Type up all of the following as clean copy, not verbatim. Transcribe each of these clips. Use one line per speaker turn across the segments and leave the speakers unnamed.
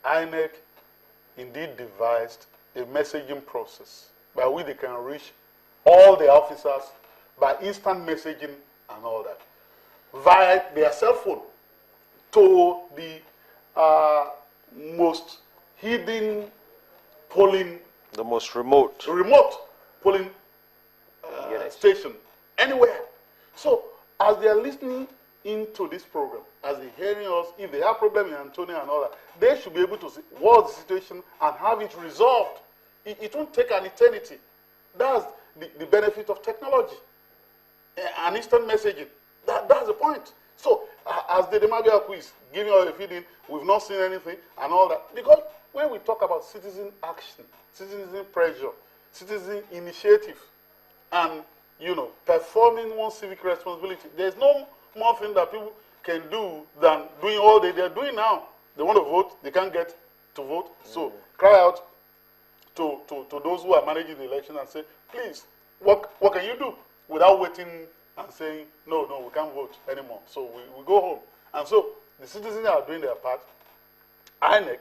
INEC indeed devised a messaging process by which they can reach all the officers by instant messaging and all that via their cell phone to the most hidden polling,
the most remote
polling station anywhere. So as they are listening into this program, as they're hearing us, if they have problem in Antonio and all that, they should be able to see what's the situation and have it resolved. It won't take an eternity. That's the benefit of technology and instant messaging. That's the point. So as the Demagua quiz giving us a feeding, we've not seen anything and all that. Because when we talk about citizen action, citizen pressure, citizen initiative, and performing one's civic responsibility, there's no more thing that people can do than doing all they're doing now. They want to vote, they can't get to vote. So cry out to those who are managing the election and say, please, what can you do? Without waiting and saying, no, we can't vote anymore. So we go home. And so the citizens are doing their part. INEC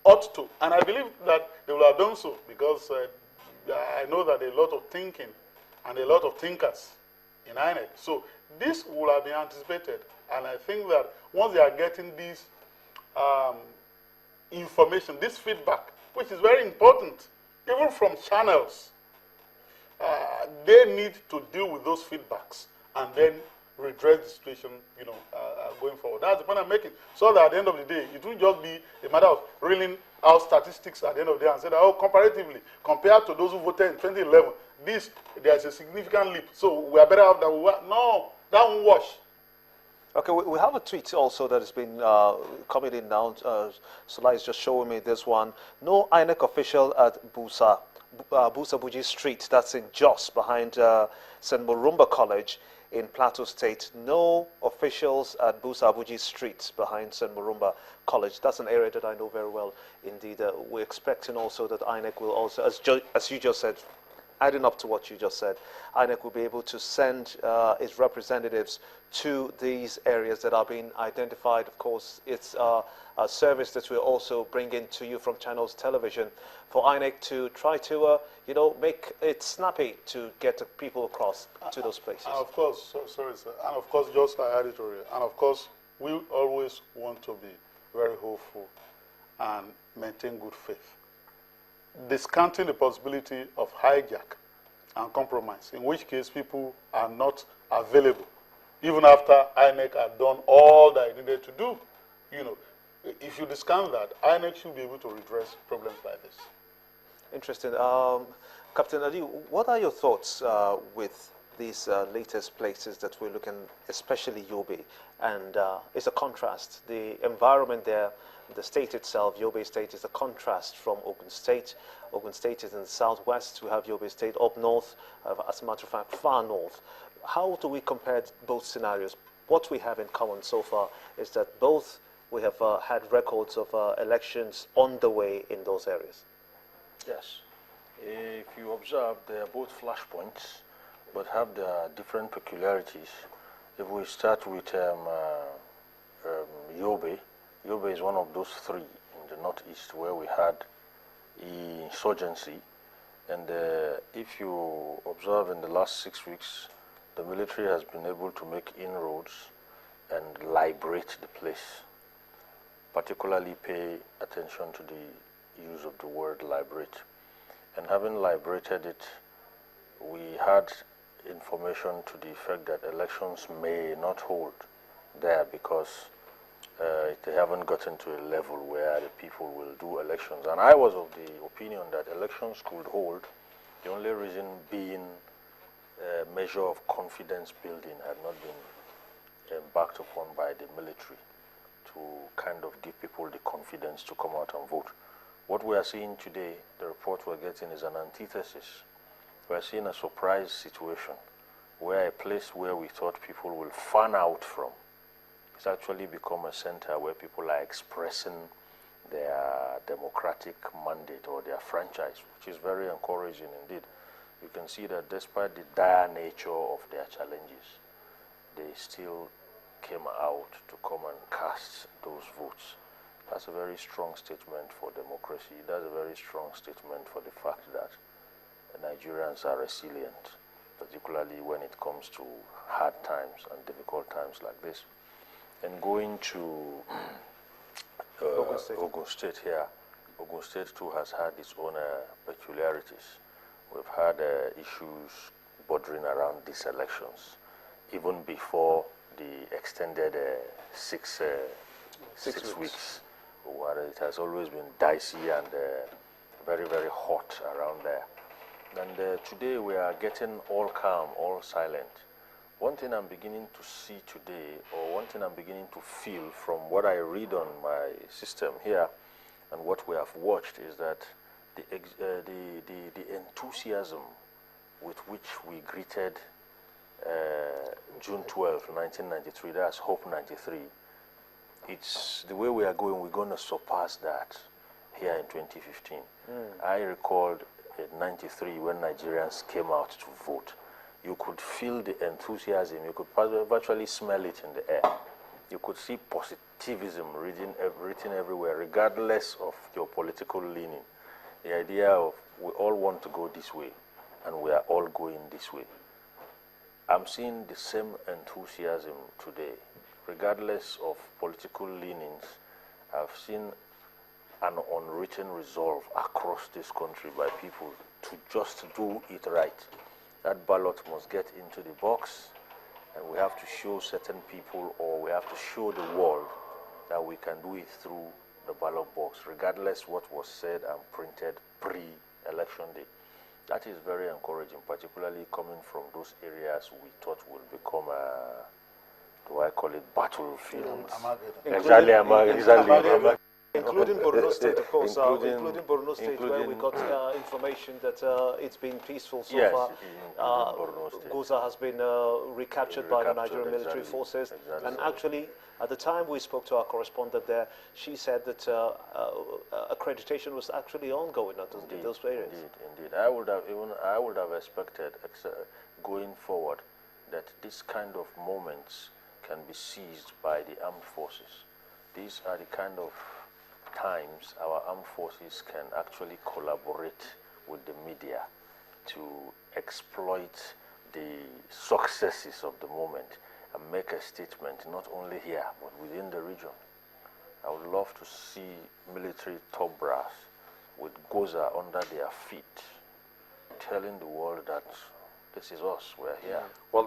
ought to, and I believe that they will have done so because I know that there are a lot of thinking and a lot of thinkers in INEC. So this will have been anticipated. And I think that once they are getting this information, this feedback, which is very important, even from channels, they need to deal with those feedbacks and then redress the situation, going forward. That's the point I'm making. So that at the end of the day, it won't just be a matter of reeling out statistics at the end of the day and say that, comparatively, compared to those who voted in 2011, there's a significant leap. So we are better off than we were. No, that won't wash.
Okay, we have a tweet also that has been coming in now. Sola is just showing me this one. No INEC official at Busa Buji Street, that's in Jos, behind St. Murumba College in Plateau State. No officials at Busa Buji Street, behind St. Murumba College. That's an area that I know very well indeed. We're expecting also that INEC will also, as you just said, adding up to what you just said, INEC will be able to send its representatives to these areas that are being identified. Of course, it's a service that we're also bringing to you from Channels Television for INEC to try to, make it snappy to get the people across to those places.
And of course, sorry, sir. And of course, just an editorial. And of course, we always want to be very hopeful and maintain good faith, discounting the possibility of hijack and compromise, in which case people are not available, even after INEC had done all that it needed to do. If you discount that, INEC should be able to redress problems like this.
Interesting. Captain Ali, what are your thoughts with these latest places that we're looking, especially Yobe? And it's a contrast. The environment there, the state itself, Yobe State, is a contrast from Ogun State. Ogun State is in the southwest. We have Yobe State up north, as a matter of fact, far north. How do we compare both scenarios? What we have in common so far is that both we have had records of elections on the way in those areas.
Yes. If you observe, they are both flashpoints, but have their different peculiarities. If we start with Yobe, Yobe is one of those three in the northeast where we had insurgency. And if you observe in the last 6 weeks, the military has been able to make inroads and liberate the place. Particularly pay attention to the use of the word liberate. And having liberated it, we had information to the effect that elections may not hold there because they haven't gotten to a level where the people will do elections. And I was of the opinion that elections could hold, the only reason being a measure of confidence building had not been embarked upon by the military to kind of give people the confidence to come out and vote. What we are seeing today, the report we're getting, is an antithesis. We're seeing a surprise situation where a place where we thought people will fan out from it's actually become a center where people are expressing their democratic mandate or their franchise, which is very encouraging indeed. You can see that despite the dire nature of their challenges, they still came out to come and cast those votes. That's a very strong statement for democracy. That's a very strong statement for the fact that Nigerians are resilient, particularly when it comes to hard times and difficult times like this. And going to Ogun State here, Ogun State too has had its own peculiarities. We've had issues bordering around these elections, even before the extended six weeks. Where it has always been dicey and very, very hot around there. And today we are getting all calm, all silent. One thing I'm beginning to see today, or one thing I'm beginning to feel from what I read on my system here and what we have watched, is that the enthusiasm with which we greeted June 12, 1993, that's Hope 93, it's the way we are going, we're going to surpass that here in 2015. I recalled in 93 when Nigerians came out to vote. You could feel the enthusiasm, you could virtually smell it in the air. You could see positivism written everywhere, regardless of your political leaning. The idea of we all want to go this way, and we are all going this way. I'm seeing the same enthusiasm today, regardless of political leanings. I've seen an unwritten resolve across this country by people to just do it right. That ballot must get into the box, and we have to show certain people, or we have to show the world that we can do it through the ballot box, regardless what was said and printed pre-election day. That is very encouraging, particularly coming from those areas we thought would become do I call it battlefields? Exactly.
Including Borno State, of course. Including Borno State, where we got information that it's been peaceful so far. Goza has been recaptured by the Nigerian military forces.
Exactly.
And actually, at the time we spoke to our correspondent there, she said that accreditation was actually ongoing at those areas.
Indeed. I would have expected, going forward, that this kind of moments can be seized by the armed forces. These are the kind of times our armed forces can actually collaborate with the media to exploit the successes of the moment and make a statement, not only here, but within the region. I would love to see military top brass with Goza under their feet, telling the world that this is us, we're here.
Well,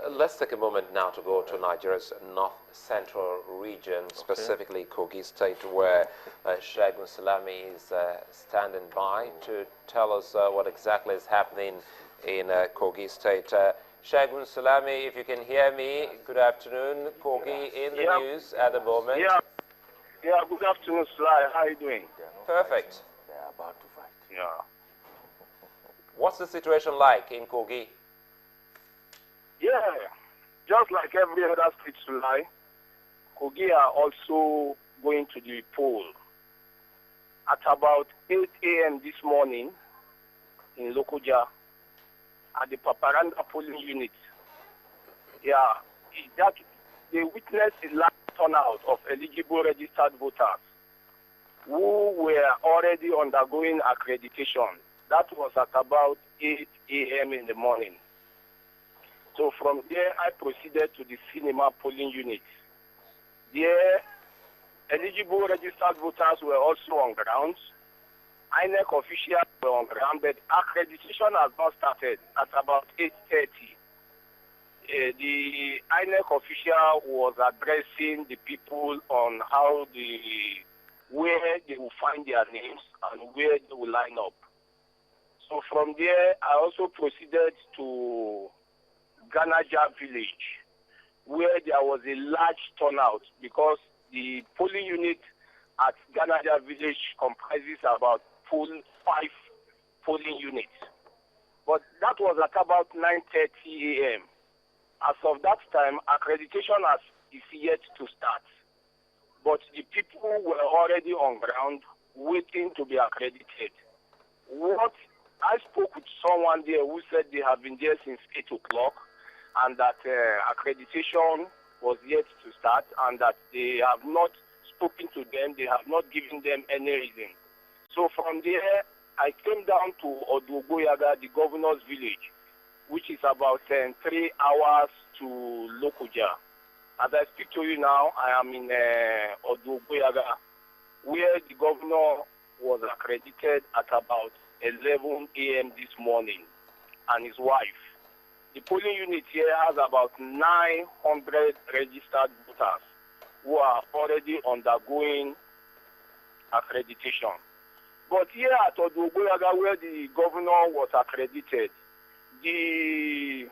let's take a moment now to go to Nigeria's north-central region, specifically Kogi State, where Segun Salami is standing by to tell us what exactly is happening in Kogi State. Segun Salami, if you can hear me, good afternoon. Kogi in the news at the moment.
Yeah, good afternoon, Sly. How are you doing?
Perfect.
They're about to fight.
Yeah.
What's the situation like in Kogi?
Yeah, just like every other state, Sly, Kogi are also going to the poll. At about 8 a.m. this morning in Lokoja, at the Paparanda polling unit, they witnessed a large turnout of eligible registered voters who were already undergoing accreditation. That was at about 8 a.m. in the morning. So from there, I proceeded to the cinema polling unit. There, eligible registered voters were also on ground. INEC officials were on ground, but accreditation has not started at about 8:30. The INEC official was addressing the people on where they will find their names and where they will line up. So from there, I also proceeded to Ganaja village, where there was a large turnout because the polling unit at Ganaja village comprises about 5 polling units. But that was at about 9:30 a.m. As of that time, accreditation is yet to start. But the people were already on ground waiting to be accredited. I spoke with someone there who said they have been there since 8 o'clock and that accreditation was yet to start and that they have not spoken to them. They have not given them any reason. So from there, I came down to Lokoja, the governor's village, which is about 3 hours to Lokoja. As I speak to you now, I am in Lokoja, where the governor was accredited at about 11 a.m. this morning, and his wife. The polling unit here has about 900 registered voters who are already undergoing accreditation. But here at Lokoja, where the governor was accredited, the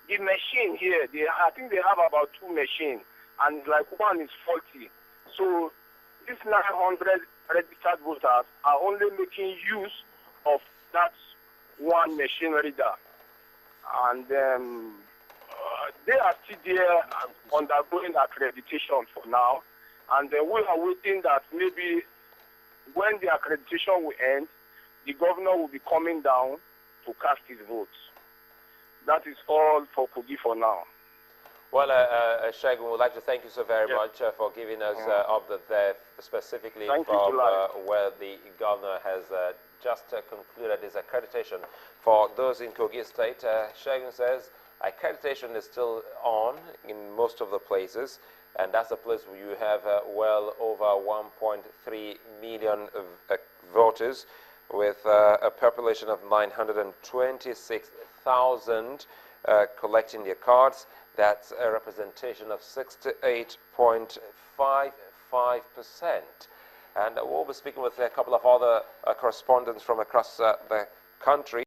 machine here, I think they have about 2 machines, and it's like one is faulty. So these 900 registered voters are only making use of that one machine reader. And they are still there undergoing accreditation for now. And we are waiting that maybe when the accreditation will end, the governor will be coming down to cast his votes. That is all for Kogi for now.
Well, Shegun, we would like to thank you so very much for giving us update there, specifically from where the governor has just concluded his accreditation. For those in Kogi State, Shegun says accreditation is still on in most of the places, and that's the place where you have well over 1.3 million voters with a population of 926,000 collecting their cards. That's a representation of 68.55%. And we'll be speaking with a couple of other correspondents from across the country.